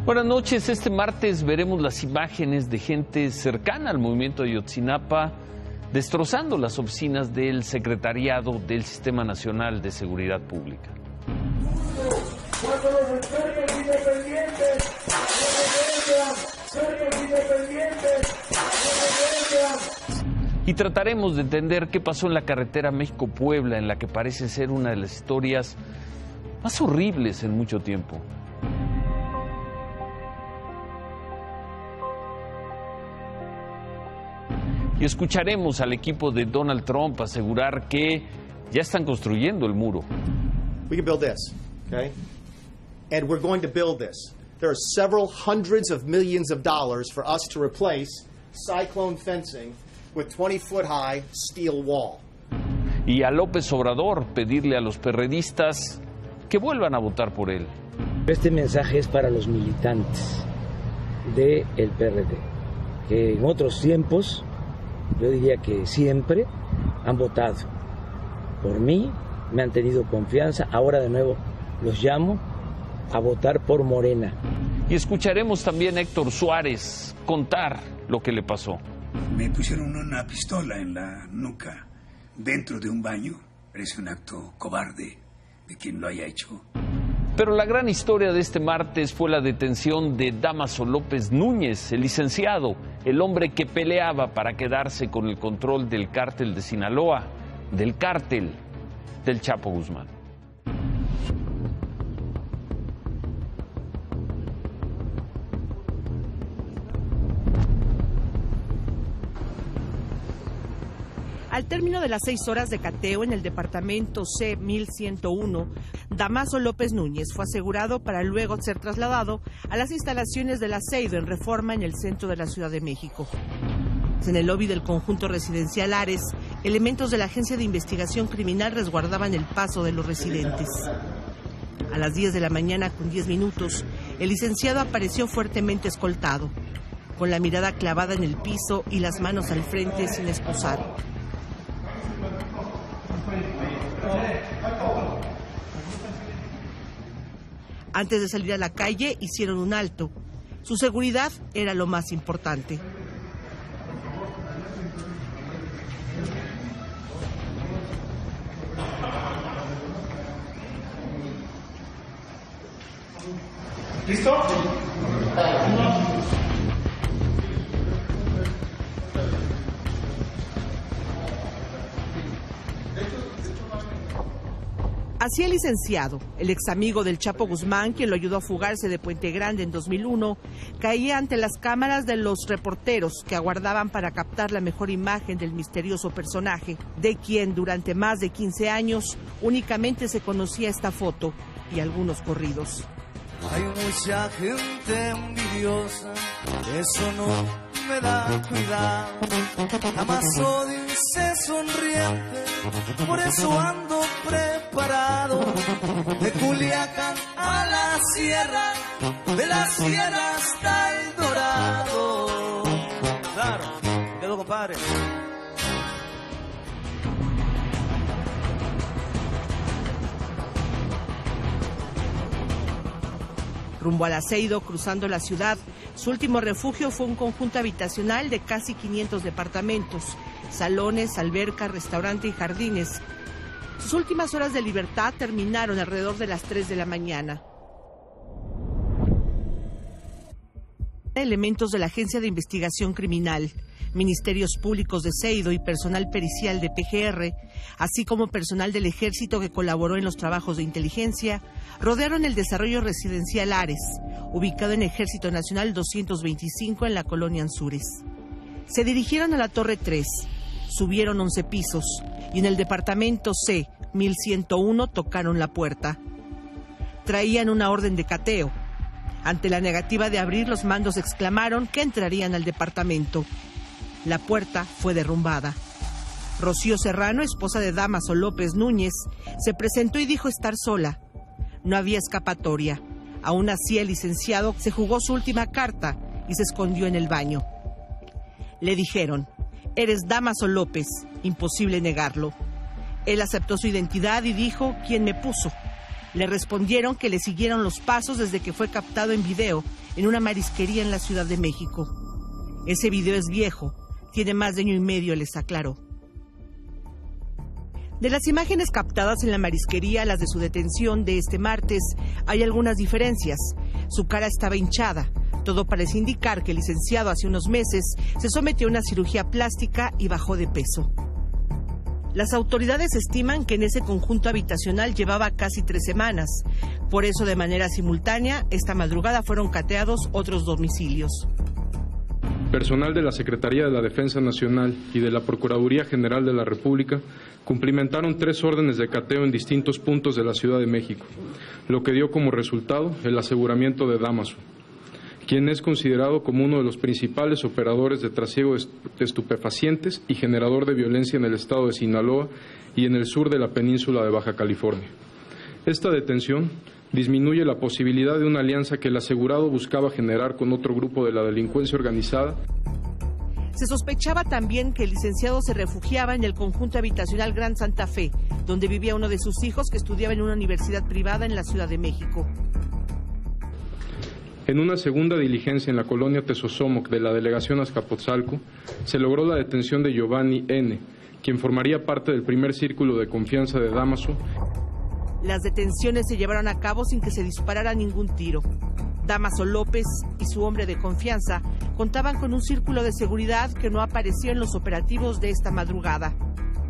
Buenas noches. Este martes veremos las imágenes de gente cercana al movimiento Ayotzinapa destrozando las oficinas del Secretariado del Sistema Nacional de Seguridad Pública. Y trataremos de entender qué pasó en la carretera México-Puebla, en la que parece ser una de las historias más horribles en mucho tiempo. Y escucharemos al equipo de Donald Trump asegurar que ya están construyendo el muro. We can build this, okay? And we're going to build this. There are several hundreds of millions of dollars for us to replace cyclone fencing with 20-foot-high steel wall. Y a López Obrador pedirle a los perredistas que vuelvan a votar por él. Este mensaje es para los militantes del PRD, que en otros tiempos, yo diría que siempre han votado por mí, me han tenido confianza, ahora de nuevo los llamo a votar por Morena. Y escucharemos también a Héctor Suárez contar lo que le pasó. Me pusieron una pistola en la nuca dentro de un baño. Parece un acto cobarde de quien lo haya hecho. Pero la gran historia de este martes fue la detención de Dámaso López Núñez, el licenciado, el hombre que peleaba para quedarse con el control del cártel de Sinaloa, del cártel del Chapo Guzmán. Al término de las 6 horas de cateo en el departamento C-1101, Dámaso López Núñez fue asegurado para luego ser trasladado a las instalaciones del Aceido en Reforma en el centro de la Ciudad de México. En el lobby del conjunto residencial Ares, elementos de la Agencia de Investigación Criminal resguardaban el paso de los residentes. A las 10 de la mañana con 10 minutos, el licenciado apareció fuertemente escoltado, con la mirada clavada en el piso y las manos al frente sin esposar. Antes de salir a la calle, hicieron un alto. Su seguridad era lo más importante. ¿Listo? Así el licenciado, el ex amigo del Chapo Guzmán, quien lo ayudó a fugarse de Puente Grande en 2001, caía ante las cámaras de los reporteros que aguardaban para captar la mejor imagen del misterioso personaje, de quien durante más de 15 años únicamente se conocía esta foto y algunos corridos. Hay mucha gente envidiosa, eso no me da cuidado. Dámaso dice sonriente, por eso ando preparado. De Culiacán a la sierra, de la sierra hasta el Dorado. Claro, quedó compadre. Rumbo al Aceido, cruzando la ciudad, su último refugio fue un conjunto habitacional de casi 500 departamentos, salones, alberca, restaurante y jardines. Sus últimas horas de libertad terminaron alrededor de las 3 de la mañana. Elementos de la Agencia de Investigación Criminal, ministerios públicos de Aceido y personal pericial de PGR, así como personal del Ejército que colaboró en los trabajos de inteligencia, rodearon el desarrollo residencial Ares, ubicado en Ejército Nacional 225 en la colonia Anzures. Se dirigieron a la Torre 3, subieron 11 pisos y en el departamento C, 1101, tocaron la puerta. Traían una orden de cateo. Ante la negativa de abrir, los mandos exclamaron que entrarían al departamento. La puerta fue derrumbada. Rocío Serrano, esposa de Dámaso López Núñez, se presentó y dijo estar sola. No había escapatoria. Aún así, el licenciado se jugó su última carta y se escondió en el baño. Le dijeron: eres Dámaso López, imposible negarlo. Él aceptó su identidad y dijo: ¿quién me puso? Le respondieron que le siguieron los pasos desde que fue captado en video en una marisquería en la Ciudad de México. Ese video es viejo, tiene más de 1 año y medio, les aclaró. De las imágenes captadas en la marisquería a las de su detención de este martes, hay algunas diferencias. Su cara estaba hinchada. Todo parece indicar que el licenciado hace unos meses se sometió a una cirugía plástica y bajó de peso. Las autoridades estiman que en ese conjunto habitacional llevaba casi 3 semanas. Por eso, de manera simultánea, esta madrugada fueron cateados otros domicilios. Personal de la Secretaría de la Defensa Nacional y de la Procuraduría General de la República cumplimentaron 3 órdenes de cateo en distintos puntos de la Ciudad de México, lo que dio como resultado el aseguramiento de Dámaso, quien es considerado como uno de los principales operadores de trasiego de estupefacientes y generador de violencia en el estado de Sinaloa y en el sur de la península de Baja California. Esta detención disminuye la posibilidad de una alianza que el asegurado buscaba generar con otro grupo de la delincuencia organizada. Se sospechaba también que el licenciado se refugiaba en el conjunto habitacional Gran Santa Fe, donde vivía uno de sus hijos que estudiaba en una universidad privada en la Ciudad de México. En una segunda diligencia en la colonia Tesosomoc de la delegación Azcapotzalco, se logró la detención de Giovanni N., quien formaría parte del primer círculo de confianza de Dámaso. Las detenciones se llevaron a cabo sin que se disparara ningún tiro. Dámaso López y su hombre de confianza contaban con un círculo de seguridad que no apareció en los operativos de esta madrugada.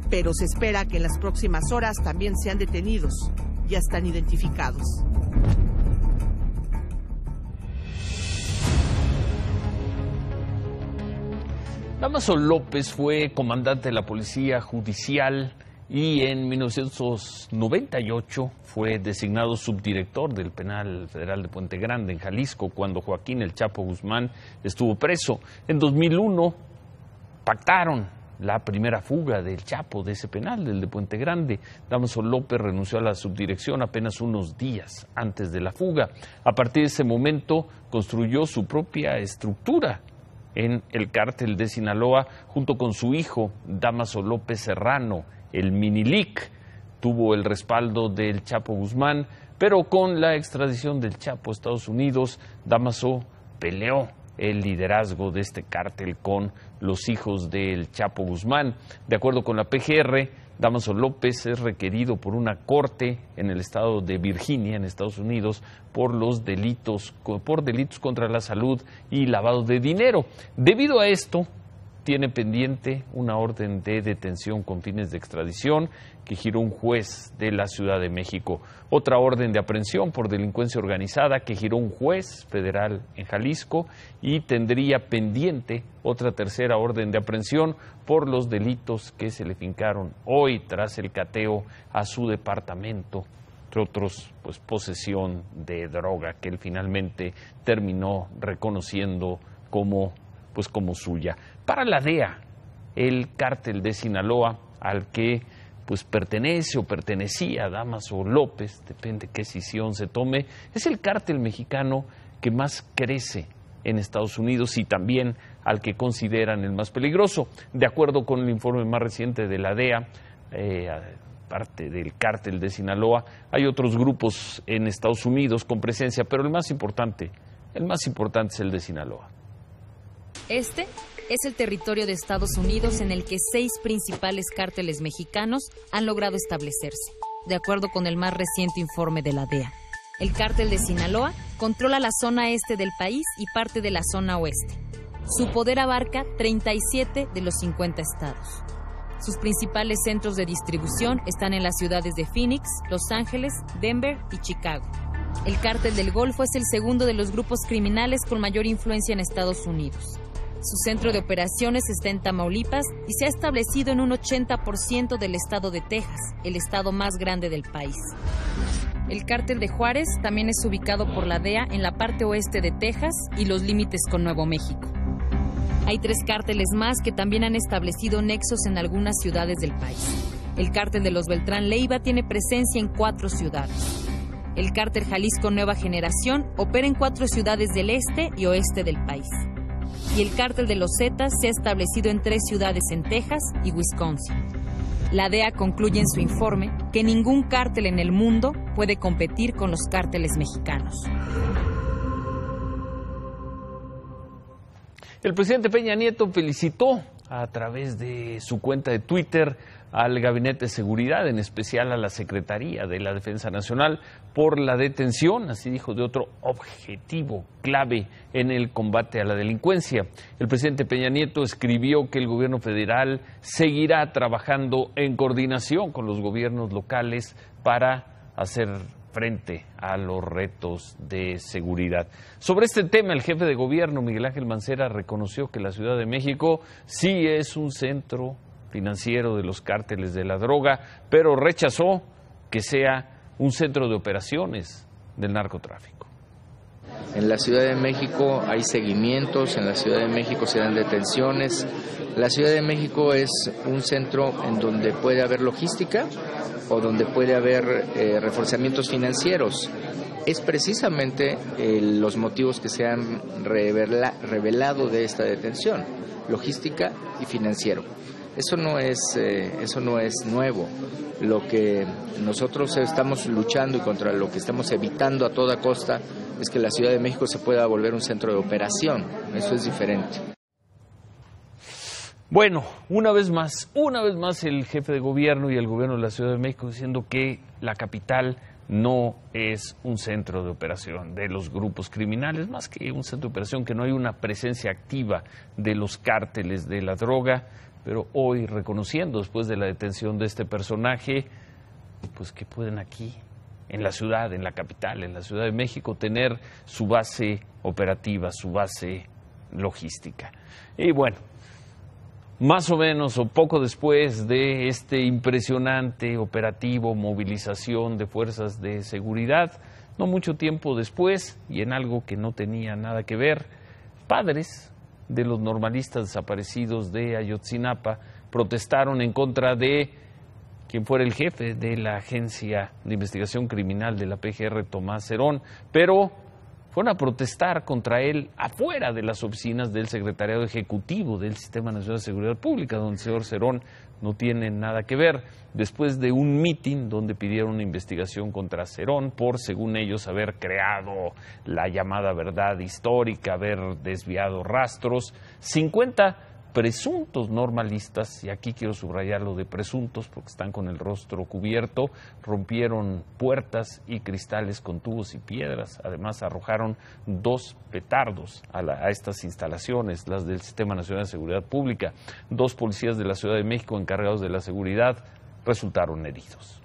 Pero se espera que en las próximas horas también sean detenidos. Ya están identificados. Dámaso López fue comandante de la Policía Judicial y en 1998 fue designado subdirector del Penal Federal de Puente Grande, en Jalisco, cuando Joaquín El Chapo Guzmán estuvo preso. En 2001 pactaron la primera fuga del Chapo de ese penal, del de Puente Grande. Dámaso López renunció a la subdirección apenas unos días antes de la fuga. A partir de ese momento construyó su propia estructura en el cártel de Sinaloa junto con su hijo, Dámaso López Serrano, el Minilic. Tuvo el respaldo del Chapo Guzmán, pero con la extradición del Chapo a Estados Unidos, Dámaso peleó el liderazgo de este cártel con los hijos del Chapo Guzmán. De acuerdo con la PGR, Dámaso López es requerido por una corte en el estado de Virginia, en Estados Unidos, por delitos contra la salud y lavado de dinero. Debido a esto, tiene pendiente una orden de detención con fines de extradición que giró un juez de la Ciudad de México. Otra orden de aprehensión por delincuencia organizada que giró un juez federal en Jalisco, y tendría pendiente otra tercera orden de aprehensión por los delitos que se le fincaron hoy tras el cateo a su departamento, entre otros, pues posesión de droga que él finalmente terminó reconociendo como suya. Para la DEA, el cártel de Sinaloa, al que pues pertenece o pertenecía Dámaso López, depende qué decisión se tome, es el cártel mexicano que más crece en Estados Unidos y también al que consideran el más peligroso. De acuerdo con el informe más reciente de la DEA, parte del cártel de Sinaloa, hay otros grupos en Estados Unidos con presencia, pero el más importante es el de Sinaloa. Este es el territorio de Estados Unidos en el que 6 principales cárteles mexicanos han logrado establecerse, de acuerdo con el más reciente informe de la DEA. El cártel de Sinaloa controla la zona este del país y parte de la zona oeste. Su poder abarca 37 de los 50 estados. Sus principales centros de distribución están en las ciudades de Phoenix, Los Ángeles, Denver y Chicago. El cártel del Golfo es el segundo de los grupos criminales con mayor influencia en Estados Unidos. Su centro de operaciones está en Tamaulipas y se ha establecido en un 80% del estado de Texas, el estado más grande del país. El cártel de Juárez también es ubicado por la DEA en la parte oeste de Texas y los límites con Nuevo México. Hay 3 cárteles más que también han establecido nexos en algunas ciudades del país. El cártel de los Beltrán Leiva tiene presencia en 4 ciudades. El cártel Jalisco Nueva Generación opera en 4 ciudades del este y oeste del país. Y el cártel de los Zetas se ha establecido en 3 ciudades en Texas y Wisconsin. La DEA concluye en su informe que ningún cártel en el mundo puede competir con los cárteles mexicanos. El presidente Peña Nieto felicitó a través de su cuenta de Twitter al Gabinete de Seguridad, en especial a la Secretaría de la Defensa Nacional, por la detención, así dijo, de otro objetivo clave en el combate a la delincuencia. El presidente Peña Nieto escribió que el gobierno federal seguirá trabajando en coordinación con los gobiernos locales para hacer frente a los retos de seguridad. Sobre este tema, el jefe de gobierno, Miguel Ángel Mancera, reconoció que la Ciudad de México sí es un centro financiero de los cárteles de la droga, pero rechazó que sea un centro de operaciones del narcotráfico. En la Ciudad de México hay seguimientos, en la Ciudad de México se dan detenciones. La Ciudad de México es un centro en donde puede haber logística o donde puede haber reforzamientos financieros. Es precisamente los motivos que se han revelado de esta detención, logística y financiero. Eso no es nuevo. Lo que nosotros estamos luchando y contra lo que estamos evitando a toda costa es que la Ciudad de México se pueda volver un centro de operación. Eso es diferente. Bueno, una vez más el jefe de gobierno y el gobierno de la Ciudad de México diciendo que la capital no es un centro de operación de los grupos criminales, más que un centro de operación, que no hay una presencia activa de los cárteles de la droga, pero hoy reconociendo, después de la detención de este personaje, pues que pueden aquí, en la ciudad, en la capital, en la Ciudad de México, tener su base operativa, su base logística. Y bueno, más o menos o poco después de este impresionante operativo, movilización de fuerzas de seguridad, no mucho tiempo después, y en algo que no tenía nada que ver, padres de los normalistas desaparecidos de Ayotzinapa protestaron en contra de quien fuera el jefe de la Agencia de Investigación Criminal de la PGR, Tomás Herón, pero fueron a protestar contra él afuera de las oficinas del Secretariado Ejecutivo del Sistema Nacional de Seguridad Pública, donde el señor Cerón no tiene nada que ver, después de un mitin donde pidieron una investigación contra Cerón por, según ellos, haber creado la llamada verdad histórica, haber desviado rastros. 50 presuntos normalistas, y aquí quiero subrayar lo de presuntos porque están con el rostro cubierto, rompieron puertas y cristales con tubos y piedras. Además arrojaron 2 petardos a estas instalaciones, las del Sistema Nacional de Seguridad Pública. 2 policías de la Ciudad de México encargados de la seguridad resultaron heridos.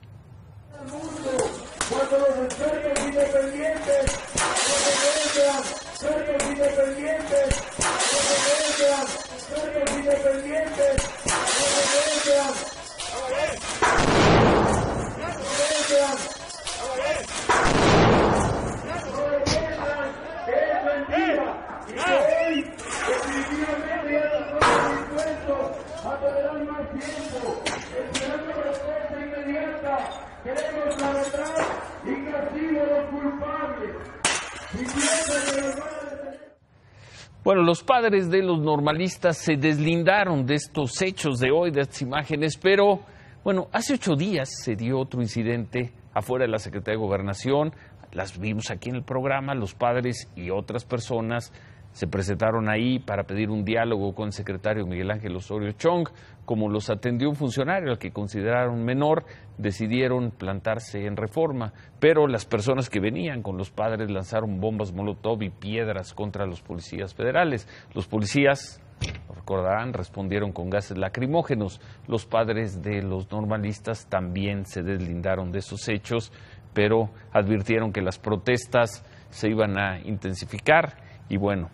Bueno, los padres de los normalistas se deslindaron de estos hechos de hoy, de estas imágenes, pero bueno, hace 8 días se dio otro incidente afuera de la Secretaría de Gobernación. Las vimos aquí en el programa. Los padres y otras personas se presentaron ahí para pedir un diálogo con el secretario Miguel Ángel Osorio Chong. Como los atendió un funcionario al que consideraron menor, decidieron plantarse en Reforma, pero las personas que venían con los padres lanzaron bombas molotov y piedras contra los policías federales. Los policías, lo recordarán, respondieron con gases lacrimógenos. Los padres de los normalistas también se deslindaron de esos hechos, pero advirtieron que las protestas se iban a intensificar. Y bueno,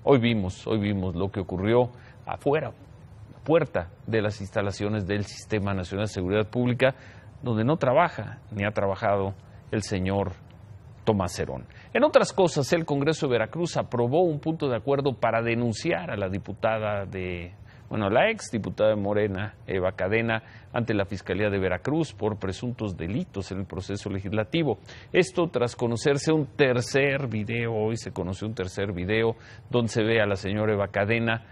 hoy vimos lo que ocurrió afuera, la puerta de las instalaciones del Sistema Nacional de Seguridad Pública, donde no trabaja ni ha trabajado el señor Tomás Herón. En otras cosas, el Congreso de Veracruz aprobó un punto de acuerdo para denunciar a la la ex diputada de Morena, Eva Cadena, ante la Fiscalía de Veracruz por presuntos delitos en el proceso legislativo. Esto tras conocerse un tercer video, hoy se conoció un tercer video, donde se ve a la señora Eva Cadena,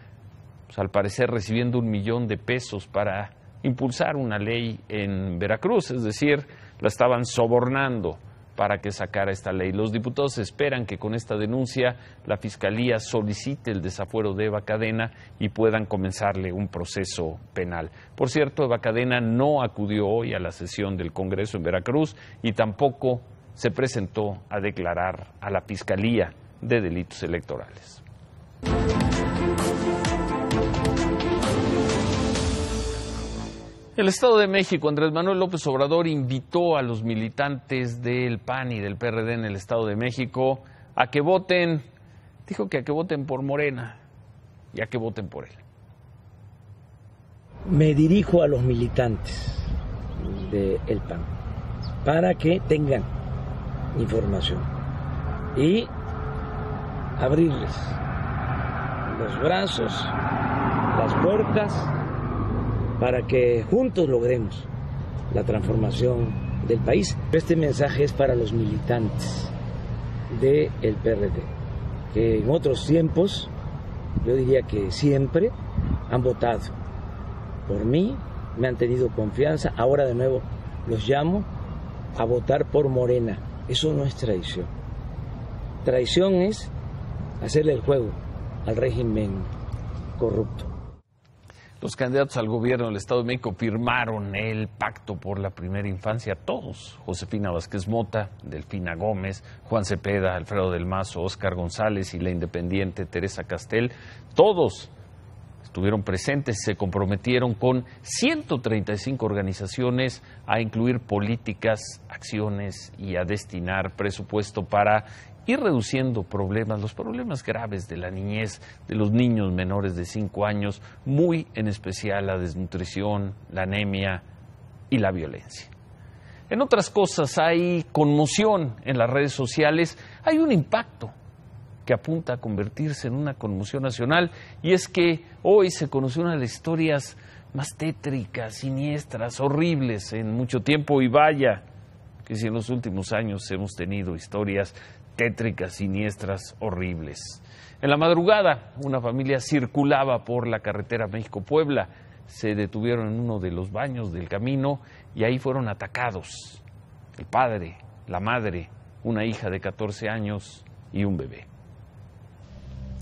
pues, al parecer recibiendo $1 millón para impulsar una ley en Veracruz, es decir, la estaban sobornando para que sacara esta ley. Los diputados esperan que con esta denuncia la Fiscalía solicite el desafuero de Eva Cadena y puedan comenzarle un proceso penal. Por cierto, Eva Cadena no acudió hoy a la sesión del Congreso en Veracruz y tampoco se presentó a declarar a la Fiscalía de Delitos Electorales. El Estado de México, Andrés Manuel López Obrador invitó a los militantes del PAN y del PRD en el Estado de México a que voten, dijo que a que voten por Morena y a que voten por él. Me dirijo a los militantes del PAN para que tengan información y abrirles los brazos, las puertas, para que juntos logremos la transformación del país. Este mensaje es para los militantes del PRD, que en otros tiempos, yo diría que siempre, han votado por mí, me han tenido confianza, ahora de nuevo los llamo a votar por Morena. Eso no es traición. Traición es hacerle el juego al régimen corrupto. Los candidatos al gobierno del Estado de México firmaron el Pacto por la Primera Infancia, todos: Josefina Vázquez Mota, Delfina Gómez, Juan Cepeda, Alfredo del Mazo, Óscar González y la independiente Teresa Castel. Todos estuvieron presentes y se comprometieron con 135 organizaciones a incluir políticas, acciones y a destinar presupuesto para ir reduciendo problemas, los problemas graves de la niñez, de los niños menores de 5 años, muy en especial la desnutrición, la anemia y la violencia. En otras cosas hay conmoción en las redes sociales, hay un impacto que apunta a convertirse en una conmoción nacional, y es que hoy se conoció una de las historias más tétricas, siniestras, horribles en mucho tiempo, y vaya que si en los últimos años hemos tenido historias tétricas, siniestras, horribles. En la madrugada, una familia circulaba por la carretera México-Puebla. Se detuvieron en uno de los baños del camino y ahí fueron atacados. El padre, la madre, una hija de 14 años y un bebé.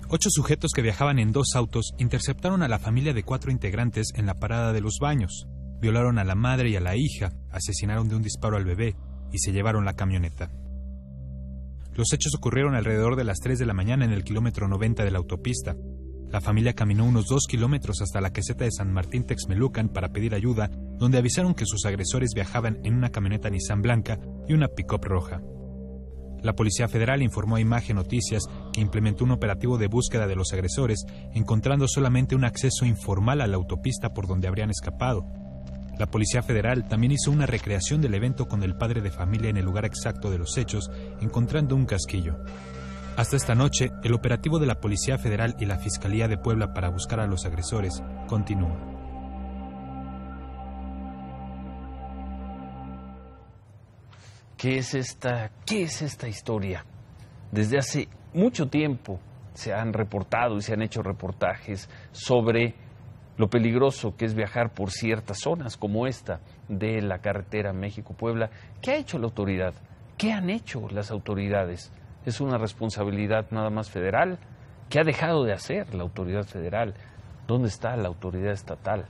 8 sujetos que viajaban en 2 autos interceptaron a la familia de 4 integrantes en la parada de los baños. Violaron a la madre y a la hija, asesinaron de un disparo al bebé y se llevaron la camioneta. Los hechos ocurrieron alrededor de las 3 de la mañana en el kilómetro 90 de la autopista. La familia caminó unos 2 kilómetros hasta la caseta de San Martín Texmelucan para pedir ayuda, donde avisaron que sus agresores viajaban en una camioneta Nissan blanca y una pick-up roja. La Policía Federal informó a Imagen Noticias que implementó un operativo de búsqueda de los agresores, encontrando solamente un acceso informal a la autopista por donde habrían escapado. La Policía Federal también hizo una recreación del evento con el padre de familia en el lugar exacto de los hechos, encontrando un casquillo. Hasta esta noche, el operativo de la Policía Federal y la Fiscalía de Puebla para buscar a los agresores continúa. ¿Qué es esta historia? Desde hace mucho tiempo se han reportado y se han hecho reportajes sobre lo peligroso que es viajar por ciertas zonas como esta de la carretera México-Puebla. ¿Qué ha hecho la autoridad? ¿Qué han hecho las autoridades? ¿Es una responsabilidad nada más federal? ¿Qué ha dejado de hacer la autoridad federal? ¿Dónde está la autoridad estatal?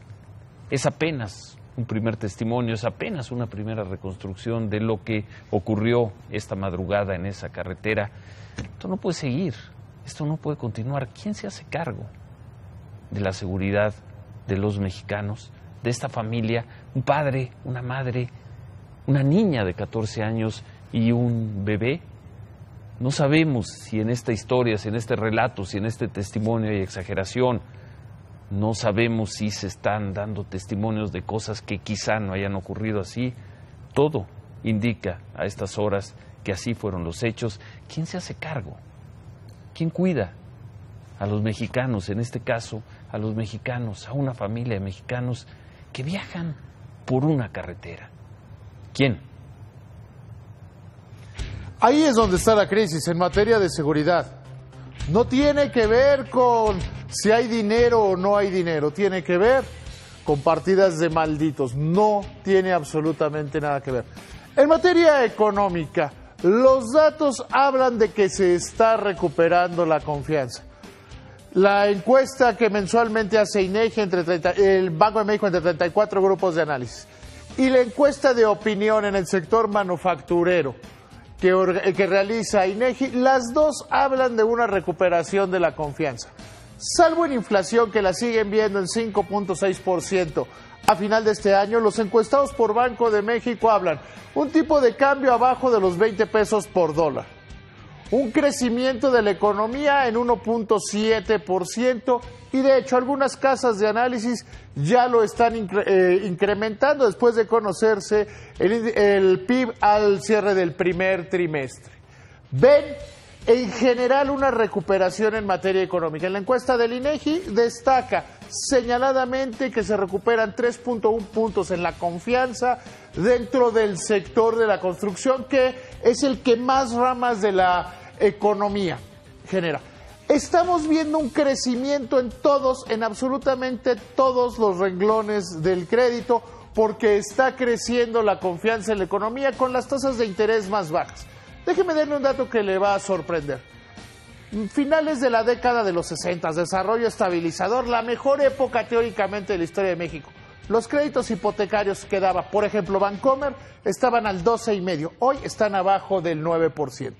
Es apenas un primer testimonio, es apenas una primera reconstrucción de lo que ocurrió esta madrugada en esa carretera. Esto no puede seguir, esto no puede continuar. ¿Quién se hace cargo de la seguridad de los mexicanos, de esta familia? Un padre, una madre, una niña de 14 años y un bebé. No sabemos si en esta historia, si en este relato, si en este testimonio hay exageración. No sabemos si se están dando testimonios de cosas que quizá no hayan ocurrido así. Todo indica a estas horas que así fueron los hechos. ¿Quién se hace cargo? ¿Quién cuida a los mexicanos, en este caso, a los mexicanos, a una familia de mexicanos que viajan por una carretera? ¿Quién? Ahí es donde está la crisis en materia de seguridad. No tiene que ver con si hay dinero o no hay dinero, tiene que ver con partidas de malditos. No tiene absolutamente nada que ver. En materia económica, los datos hablan de que se está recuperando la confianza. La encuesta que mensualmente hace INEGI, el Banco de México, entre 34 grupos de análisis, y la encuesta de opinión en el sector manufacturero que realiza INEGI, las dos hablan de una recuperación de la confianza. Salvo en inflación, que la siguen viendo en 5.6% a final de este año, los encuestados por Banco de México hablan un tipo de cambio abajo de los 20 pesos por dólar. Un crecimiento de la economía en 1.7%, y de hecho algunas casas de análisis ya lo están incrementando después de conocerse el PIB al cierre del primer trimestre. Ven en general una recuperación en materia económica. En la encuesta del INEGI destaca señaladamente que se recuperan 3.1 puntos en la confianza dentro del sector de la construcción, que es el que más ramas de la economía genera. Estamos viendo un crecimiento en absolutamente todos los renglones del crédito, porque está creciendo la confianza en la economía con las tasas de interés más bajas. Déjeme darle un dato que le va a sorprender. Finales de la década de los 60, desarrollo estabilizador, la mejor época teóricamente de la historia de México. Los créditos hipotecarios que daba, por ejemplo, Bancomer, estaban al 12,5%. Hoy están abajo del 9%.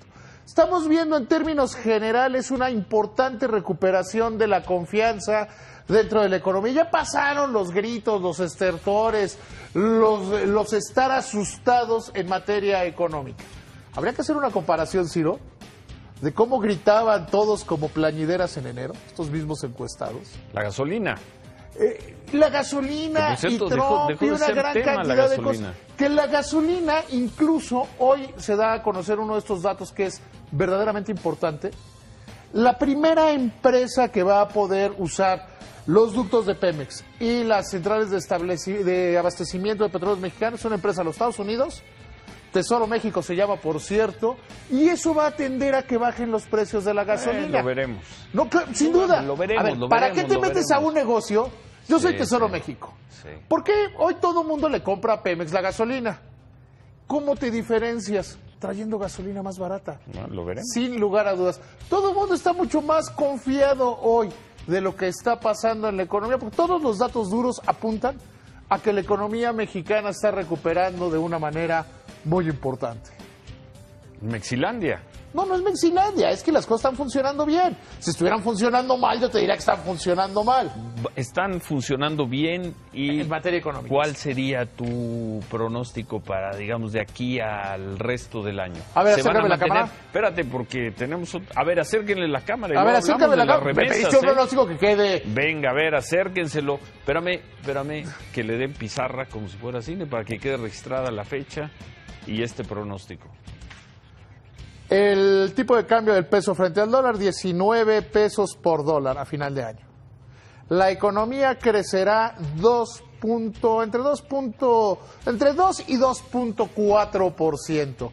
Estamos viendo en términos generales una importante recuperación de la confianza dentro de la economía. Ya pasaron los gritos, los estertores, los estar asustados en materia económica. Habría que hacer una comparación, Ciro, de cómo gritaban todos como plañideras en enero, estos mismos encuestados. La gasolina. La gasolina y Trump dejó y una gran cantidad de cosas. Que la gasolina, incluso hoy se da a conocer uno de estos datos que es verdaderamente importante. La primera empresa que va a poder usar los ductos de Pemex y las centrales de abastecimiento de petróleos mexicanos es una empresa de los Estados Unidos. Tesoro México se llama, por cierto, y eso va a tender a que bajen los precios de la gasolina. Lo veremos. No, sin duda. Lo veremos, a ver, ¿para qué te metes a un negocio? Yo soy Tesoro México. Sí. ¿Por qué hoy todo el mundo le compra a Pemex la gasolina? ¿Cómo te diferencias? Trayendo gasolina más barata. No, lo veremos. Sin lugar a dudas. Todo el mundo está mucho más confiado hoy de lo que está pasando en la economía, porque todos los datos duros apuntan a que la economía mexicana está recuperando de una manera muy importante. Mexilandia. No es Mexilandia, es que las cosas están funcionando bien. Si estuvieran funcionando mal, yo te diría que están funcionando mal. Están funcionando bien y... En materia económica. ¿Cuál sería tu pronóstico para, digamos, de aquí al resto del año? A ver, acércame la cámara. Espérate, porque tenemos... A ver, acérquenle la cámara. A ver, acércame la cámara. Me pediste un pronóstico que quede... Venga, a ver, acérquenselo. Espérame, que le den pizarra como si fuera cine para que quede registrada la fecha y este pronóstico. El tipo de cambio del peso frente al dólar, 19 pesos por dólar a final de año. La economía crecerá entre 2 y 2.4%.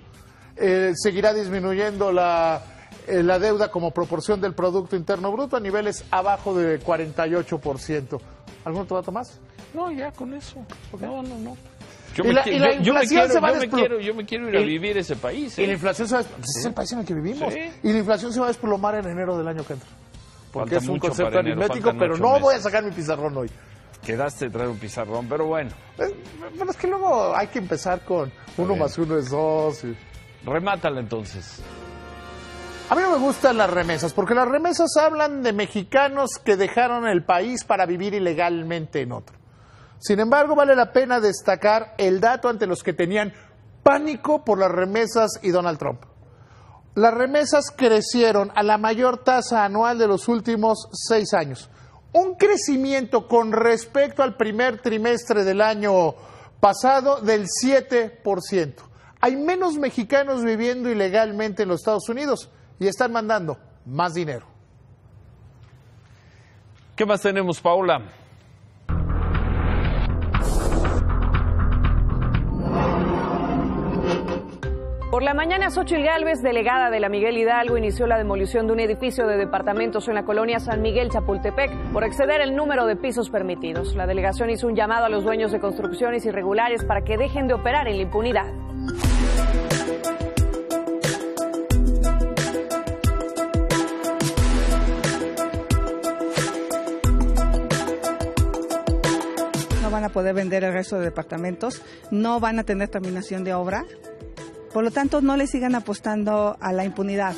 Seguirá disminuyendo la deuda como proporción del Producto Interno Bruto a niveles abajo de 48%. ¿Algún otro dato más? No, ya con eso. Okay. No. Yo me quiero ir a vivir ese país. Y la inflación se va a desplomar. Es el país en el que vivimos. Sí. Y la inflación se va a desplomar en enero del año que entra. Porque es un concepto aritmético, pero no voy a sacar mi pizarrón hoy. Quedaste de traer un pizarrón, pero bueno. Pero es que luego hay que empezar con 1 más 1 es 2. Y... Remátala entonces. A mí no me gustan las remesas, porque las remesas hablan de mexicanos que dejaron el país para vivir ilegalmente en otro. Sin embargo, vale la pena destacar el dato ante los que tenían pánico por las remesas y Donald Trump. Las remesas crecieron a la mayor tasa anual de los últimos 6 años. Un crecimiento con respecto al primer trimestre del año pasado del 7%. Hay menos mexicanos viviendo ilegalmente en los Estados Unidos y están mandando más dinero. ¿Qué más tenemos, Paula? Por la mañana, Xóchitl Gálvez, delegada de la Miguel Hidalgo, inició la demolición de un edificio de departamentos en la colonia San Miguel, Chapultepec, por exceder el número de pisos permitidos. La delegación hizo un llamado a los dueños de construcciones irregulares para que dejen de operar en la impunidad. No van a poder vender el resto de departamentos, no van a tener terminación de obra. Por lo tanto, no le sigan apostando a la impunidad.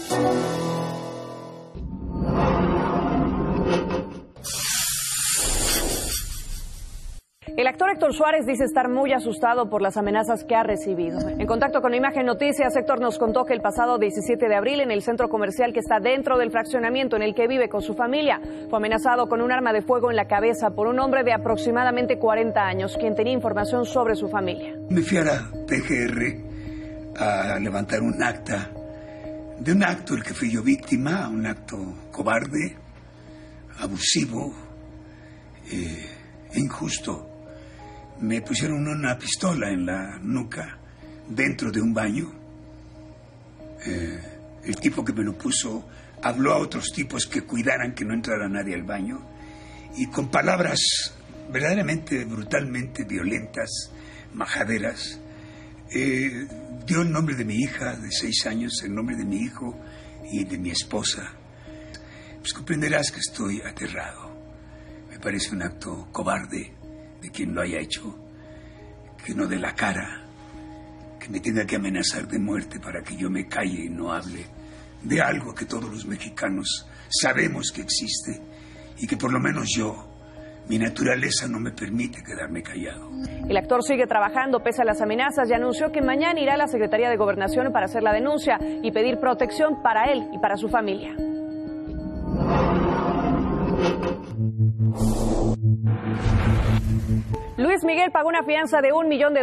El actor Héctor Suárez dice estar muy asustado por las amenazas que ha recibido. En contacto con Imagen Noticias, Héctor nos contó que el pasado 17 de abril, en el centro comercial que está dentro del fraccionamiento en el que vive con su familia, fue amenazado con un arma de fuego en la cabeza por un hombre de aproximadamente 40 años, quien tenía información sobre su familia. Me fui a la PGR a levantar un acta de un acto del que fui yo víctima, un acto cobarde, abusivo e injusto. Me pusieron una pistola en la nuca dentro de un baño. El tipo que me lo puso habló a otros tipos que cuidaran que no entrara nadie al baño, y con palabras verdaderamente brutalmente violentas, majaderas, dio el nombre de mi hija de 6 años, el nombre de mi hijo y de mi esposa. Pues comprenderás que estoy aterrado. Me parece un acto cobarde de quien lo haya hecho, que no dé la cara, que me tenga que amenazar de muerte para que yo me calle y no hable de algo que todos los mexicanos sabemos que existe y que por lo menos yo, mi naturaleza no me permite quedarme callado. El actor sigue trabajando pese a las amenazas y anunció que mañana irá a la Secretaría de Gobernación para hacer la denuncia y pedir protección para él y para su familia. Luis Miguel pagó una fianza de $1 millón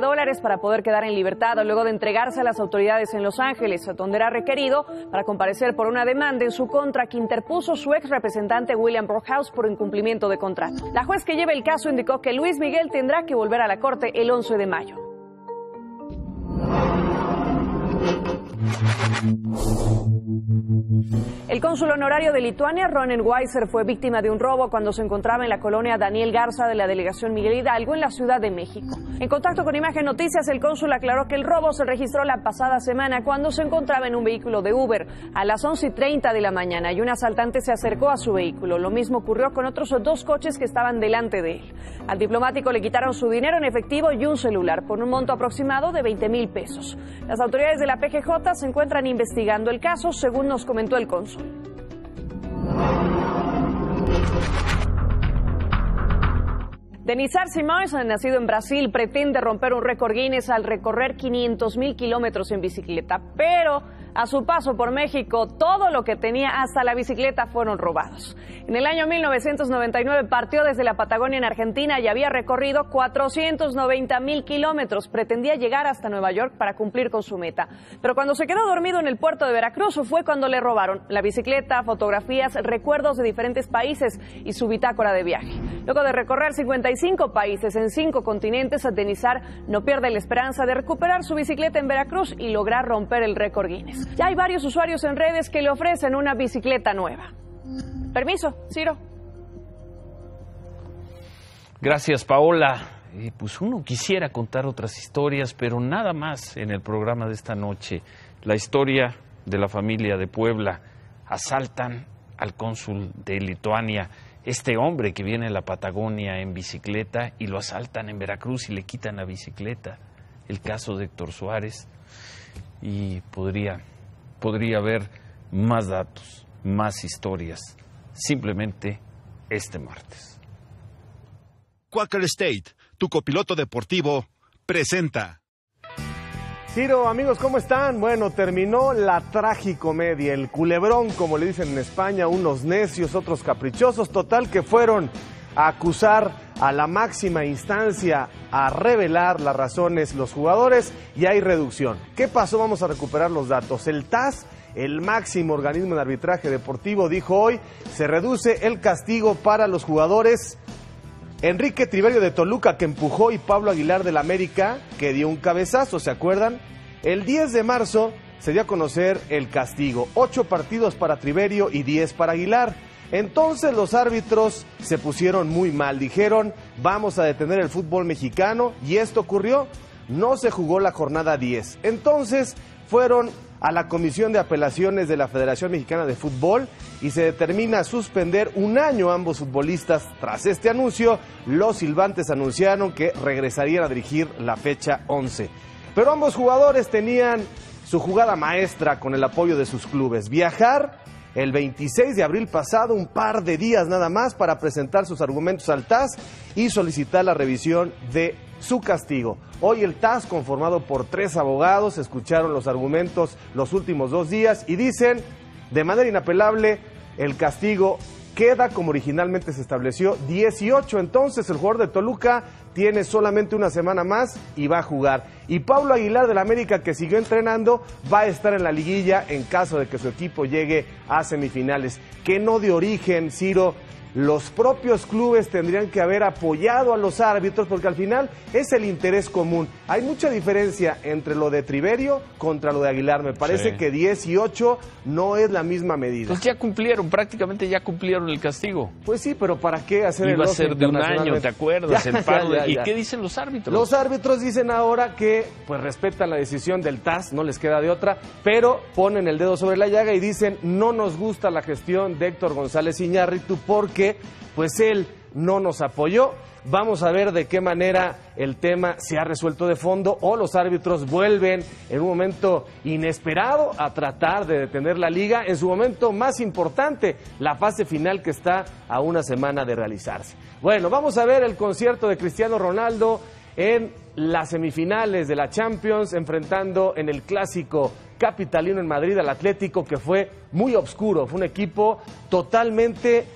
para poder quedar en libertad luego de entregarse a las autoridades en Los Ángeles, donde era requerido para comparecer por una demanda en su contra que interpuso su ex representante William Brockhaus por incumplimiento de contrato. La juez que lleva el caso indicó que Luis Miguel tendrá que volver a la corte el 11 de mayo. El cónsul honorario de Lituania, Ronen Weiser, fue víctima de un robo cuando se encontraba en la colonia Daniel Garza de la delegación Miguel Hidalgo en la Ciudad de México. En contacto con Imagen Noticias, el cónsul aclaró que el robo se registró la pasada semana cuando se encontraba en un vehículo de Uber a las 11:30 de la mañana y un asaltante se acercó a su vehículo. Lo mismo ocurrió con otros 2 coches que estaban delante de él. Al diplomático le quitaron su dinero en efectivo y un celular por un monto aproximado de 20,000 pesos. Las autoridades de la PGJ se encuentran investigando el caso, según nos comentó el cónsul. Denizar Simões, nacido en Brasil, pretende romper un récord Guinness al recorrer 500,000 kilómetros en bicicleta, pero a su paso por México, todo lo que tenía, hasta la bicicleta, fueron robados. En el año 1999 partió desde la Patagonia en Argentina y había recorrido 490,000 kilómetros. Pretendía llegar hasta Nueva York para cumplir con su meta. Pero cuando se quedó dormido en el puerto de Veracruz fue cuando le robaron la bicicleta, fotografías, recuerdos de diferentes países y su bitácora de viaje. Luego de recorrer 55 países en 5 continentes, Denizar no pierde la esperanza de recuperar su bicicleta en Veracruz y lograr romper el récord Guinness. Ya hay varios usuarios en redes que le ofrecen una bicicleta nueva. Permiso, Ciro. Gracias, Paola. Pues uno quisiera contar otras historias, pero nada más en el programa de esta noche. La historia de la familia de Puebla. Asaltan al cónsul de Lituania. Este hombre que viene a la Patagonia en bicicleta y lo asaltan en Veracruz y le quitan la bicicleta. El caso de Héctor Suárez. Y podría haber más datos, más historias, simplemente este martes. Quaker State, tu copiloto deportivo, presenta. Ciro, amigos, ¿cómo están? Bueno, terminó la tragicomedia, el culebrón, como le dicen en España, unos necios, otros caprichosos, total que fueron a acusar a la máxima instancia, a revelar las razones los jugadores y hay reducción. ¿Qué pasó? Vamos a recuperar los datos. El TAS, el máximo organismo de arbitraje deportivo, dijo hoy, se reduce el castigo para los jugadores Enrique Triverio de Toluca, que empujó, y Pablo Aguilar del América, que dio un cabezazo, ¿se acuerdan? El 10 de marzo se dio a conocer el castigo, 8 partidos para Triverio y 10 para Aguilar. Entonces los árbitros se pusieron muy mal, dijeron vamos a detener el fútbol mexicano y esto ocurrió, no se jugó la jornada 10. Entonces fueron a la Comisión de Apelaciones de la Federación Mexicana de Fútbol y se determina suspender 1 año a ambos futbolistas. Tras este anuncio, los silbantes anunciaron que regresarían a dirigir la fecha 11. Pero ambos jugadores tenían su jugada maestra con el apoyo de sus clubes, viajar el 26 de abril pasado, un par de días nada más, para presentar sus argumentos al TAS y solicitar la revisión de su castigo. Hoy el TAS, conformado por 3 abogados, escucharon los argumentos los últimos 2 días y dicen, de manera inapelable, el castigo queda como originalmente se estableció, 18. Entonces el jugador de Toluca tiene solamente 1 semana más y va a jugar. Y Pablo Aguilar del América, que siguió entrenando, va a estar en la liguilla en caso de que su equipo llegue a semifinales. Que no de origen, Ciro, los propios clubes tendrían que haber apoyado a los árbitros, porque al final es el interés común. Hay mucha diferencia entre lo de Triverio contra lo de Aguilar. Me parece que 18 no es la misma medida. Pues ya cumplieron, prácticamente ya cumplieron el castigo. Pues sí, pero ¿para qué hacer el Iba a ser de 1 año, ¿te acuerdas? El paro. ¿Y qué dicen los árbitros? Los árbitros dicen ahora que pues respetan la decisión del TAS, no les queda de otra, pero ponen el dedo sobre la llaga y dicen no nos gusta la gestión de Héctor González Iñárritu porque pues él no nos apoyó. Vamos a ver de qué manera el tema se ha resuelto de fondo o los árbitros vuelven en un momento inesperado a tratar de detener la liga en su momento más importante, la fase final que está a 1 semana de realizarse. Bueno, vamos a ver el concierto de Cristiano Ronaldo en las semifinales de la Champions, enfrentando en el clásico capitalino en Madrid al Atlético, que fue muy oscuro, fue un equipo totalmente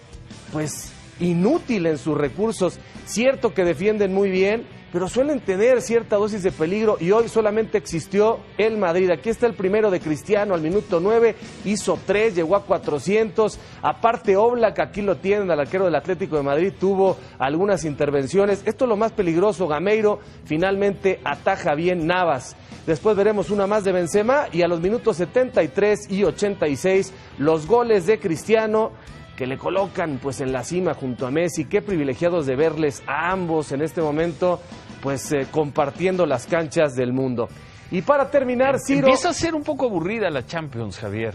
pues inútil en sus recursos. Cierto que defienden muy bien, pero suelen tener cierta dosis de peligro y hoy solamente existió el Madrid. Aquí está el primero de Cristiano al minuto 9, hizo 3, llegó a 400. Aparte Oblak, aquí lo tienen, al arquero del Atlético de Madrid, tuvo algunas intervenciones. Esto es lo más peligroso. Gameiro finalmente ataja bien Navas. Después veremos una más de Benzema y a los minutos 73 y 86 los goles de Cristiano, que le colocan pues en la cima junto a Messi. Qué privilegiados de verles a ambos en este momento pues compartiendo las canchas del mundo. Y para terminar, Ciro... Empieza a ser un poco aburrida la Champions, Javier.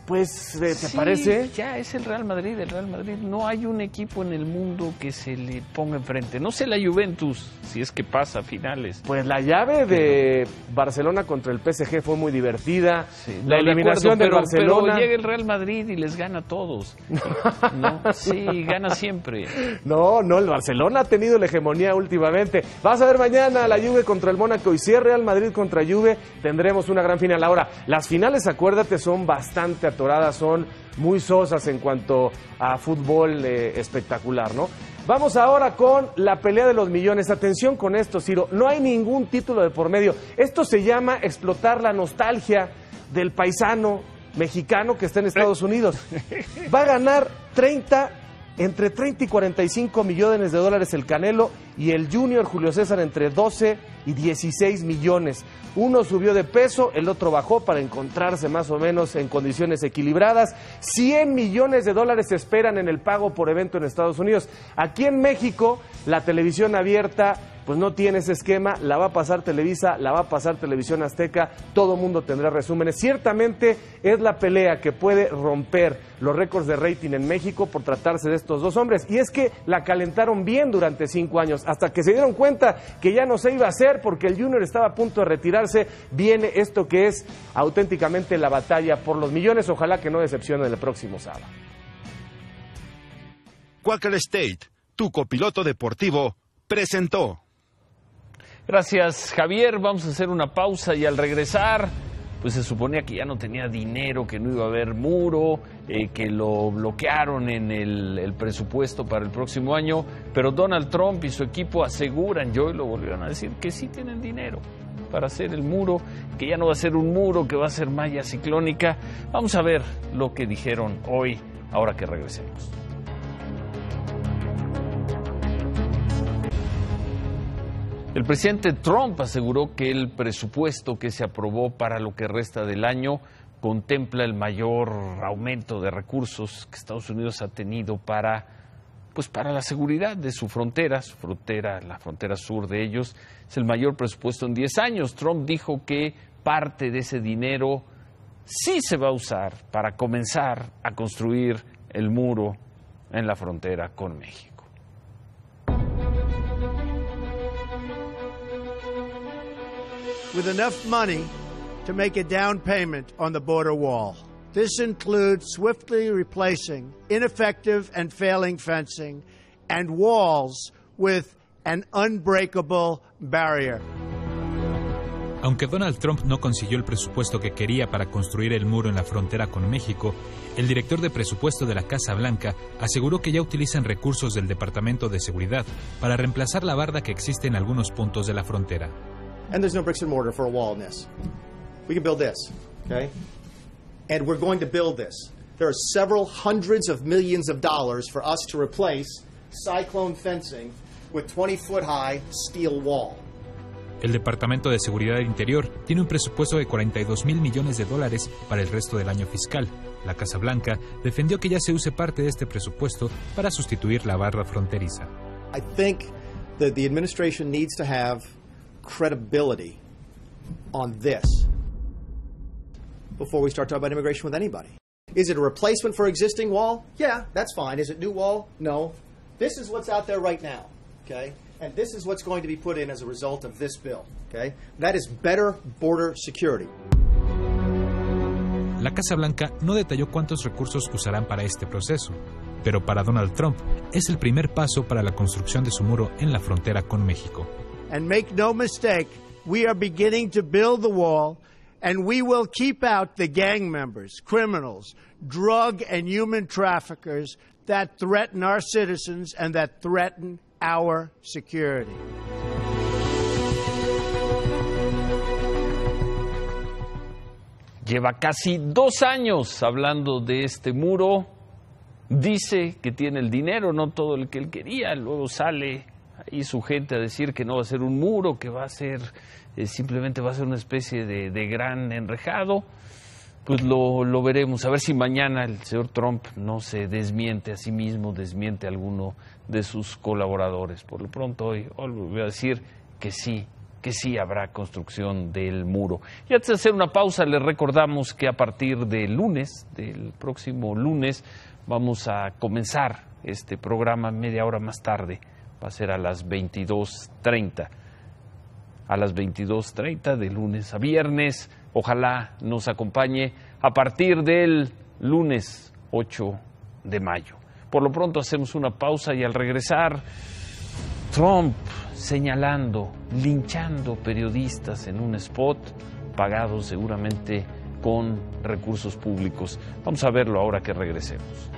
Pues, ¿te sí, parece? Ya es el Real Madrid, no hay un equipo en el mundo que se le ponga enfrente. No sé la Juventus, si es que pasa a finales. Pues la llave de Barcelona contra el PSG fue muy divertida. Sí, la eliminación de Barcelona... Pero llega el Real Madrid y les gana a todos. ¿No? Sí, gana siempre. No, el Barcelona ha tenido la hegemonía últimamente. Vas a ver mañana la Juve contra el Mónaco y si es Real Madrid contra Juve, tendremos una gran final. Ahora, las finales, acuérdate, son bastante atoradas, son muy sosas en cuanto a fútbol espectacular, ¿no? Vamos ahora con la pelea de los millones. Atención con esto, Ciro, no hay ningún título de por medio. Esto se llama explotar la nostalgia del paisano mexicano que está en Estados Unidos. Va a ganar entre 30 y 45 millones de dólares el Canelo y el Junior Julio César entre 12 y 16 millones. Uno subió de peso, el otro bajó para encontrarse más o menos en condiciones equilibradas. 100 millones de dólares se esperan en el pago por evento en Estados Unidos. Aquí en México, la televisión abierta pues no tiene ese esquema, la va a pasar Televisa, la va a pasar Televisión Azteca, todo mundo tendrá resúmenes. Ciertamente es la pelea que puede romper los récords de rating en México por tratarse de estos dos hombres. Y es que la calentaron bien durante 5 años, hasta que se dieron cuenta que ya no se iba a hacer porque el Junior estaba a punto de retirarse. Viene esto que es auténticamente la batalla por los millones. Ojalá que no decepcione el próximo sábado. Quaker State, tu copiloto deportivo, presentó. Gracias, Javier. Vamos a hacer una pausa y al regresar, pues se suponía que ya no tenía dinero, que no iba a haber muro, que lo bloquearon en el presupuesto para el próximo año, pero Donald Trump y su equipo aseguran, y hoy lo volvieron a decir, que sí tienen dinero para hacer el muro, que ya no va a ser un muro, que va a ser malla ciclónica. Vamos a ver lo que dijeron hoy, ahora que regresemos. El presidente Trump aseguró que el presupuesto que se aprobó para lo que resta del año contempla el mayor aumento de recursos que Estados Unidos ha tenido para la seguridad de su frontera, la frontera sur de ellos. Es el mayor presupuesto en 10 años. Trump dijo que parte de ese dinero sí se va a usar para comenzar a construir el muro en la frontera con México. With enough money to make a down payment on the border wall. This includes swiftly replacing ineffective and failing fencing and walls with an unbreakable barrier. Aunque Donald Trump no consiguió el presupuesto que quería para construir el muro en la frontera con México, el director de presupuesto de la Casa Blanca aseguró que ya utilizan recursos del Departamento de Seguridad para reemplazar la barda que existe en algunos puntos de la frontera. And there's no bricks and mortar for a wall in this. We can build this, okay? And we're going to build this. There are several hundreds of millions of dollars for us to replace cyclone fencing with 20-foot-high steel wall. El Departamento de Seguridad Interior tiene un presupuesto de $42,000 millones para el resto del año fiscal. La Casa Blanca defendió que ya se use parte de este presupuesto para sustituir la barra fronteriza. I think that the administration needs to have credibility on this before we start talking about immigration with anybody. Is it a replacement for existing wall? Yeah, that's fine. Is it new wall? No. This is what's out there right now, okay? And this is what's going to be put in as a result of this bill, okay? That is better border security. La Casa Blanca no detalló cuántos recursos usarán para este proceso, pero para Donald Trump es el primer paso para la construcción de su muro en la frontera con México. And make no mistake, we are beginning to build the wall, and we will keep out the gang members, criminals, drug and human traffickers that threaten our citizens and that threaten our security. Lleva casi 2 años hablando de este muro. Dice que tiene el dinero, no todo el que él quería. Luego sale ahí su gente a decir que no va a ser un muro, que va a ser simplemente va a ser una especie de gran enrejado. Pues lo veremos. A ver si mañana el señor Trump no se desmiente a sí mismo, desmiente a alguno de sus colaboradores. Por lo pronto hoy voy a decir que sí habrá construcción del muro. Y antes de hacer una pausa, les recordamos que a partir del próximo lunes, vamos a comenzar este programa media hora más tarde. Va a ser a las 22:30. A las 22:30 de lunes a viernes. Ojalá nos acompañe a partir del lunes 8 de mayo. Por lo pronto hacemos una pausa y al regresar, Trump señalando, linchando periodistas en un spot pagado seguramente con recursos públicos. Vamos a verlo ahora que regresemos.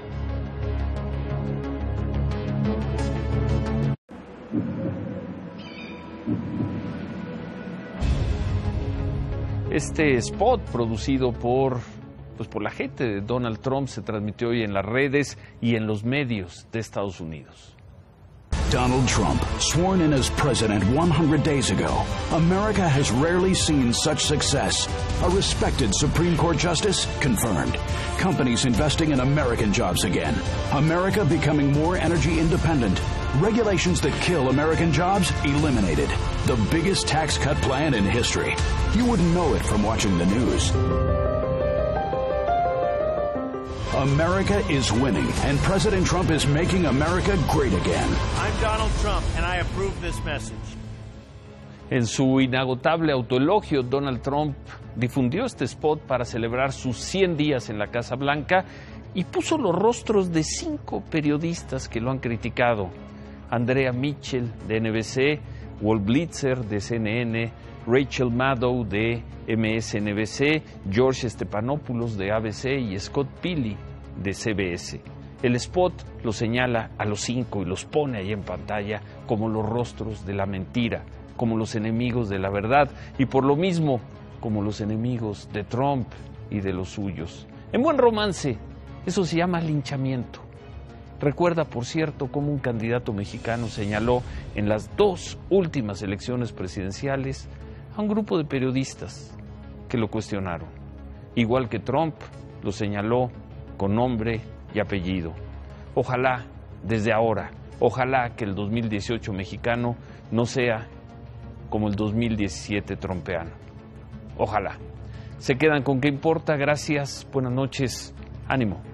Este spot producido por la gente de Donald Trump se transmitió hoy en las redes y en los medios de Estados Unidos. Donald Trump, sworn in as president 100 days ago. America has rarely seen such success. A respected Supreme Court justice confirmed. Companies investing in American jobs again. America becoming more energy independent. Regulations that kill American jobs eliminated. The biggest tax cut plan in history. You wouldn't know it from watching the news. America is winning, and President Trump is making America great again. I'm Donald Trump, and I approve this message. En su inagotable autoelogio, Donald Trump difundió este spot para celebrar sus 100 días en la Casa Blanca y puso los rostros de 5 periodistas que lo han criticado. Andrea Mitchell, de NBC, Walt Blitzer, de CNN, Rachel Maddow, de MSNBC, George Stephanopoulos, de ABC, y Scott Pelley, de CBS. El spot lo señala a los 5 y los pone ahí en pantalla como los rostros de la mentira, como los enemigos de la verdad y por lo mismo como los enemigos de Trump y de los suyos. En buen romance, eso se llama linchamiento. Recuerda, por cierto, cómo un candidato mexicano señaló en las 2 últimas elecciones presidenciales a un grupo de periodistas que lo cuestionaron. Igual que Trump lo señaló con nombre y apellido. Ojalá, desde ahora, ojalá que el 2018 mexicano no sea como el 2017 trompeano. Ojalá. Se quedan con ¿Qué importa? Gracias, buenas noches, ánimo.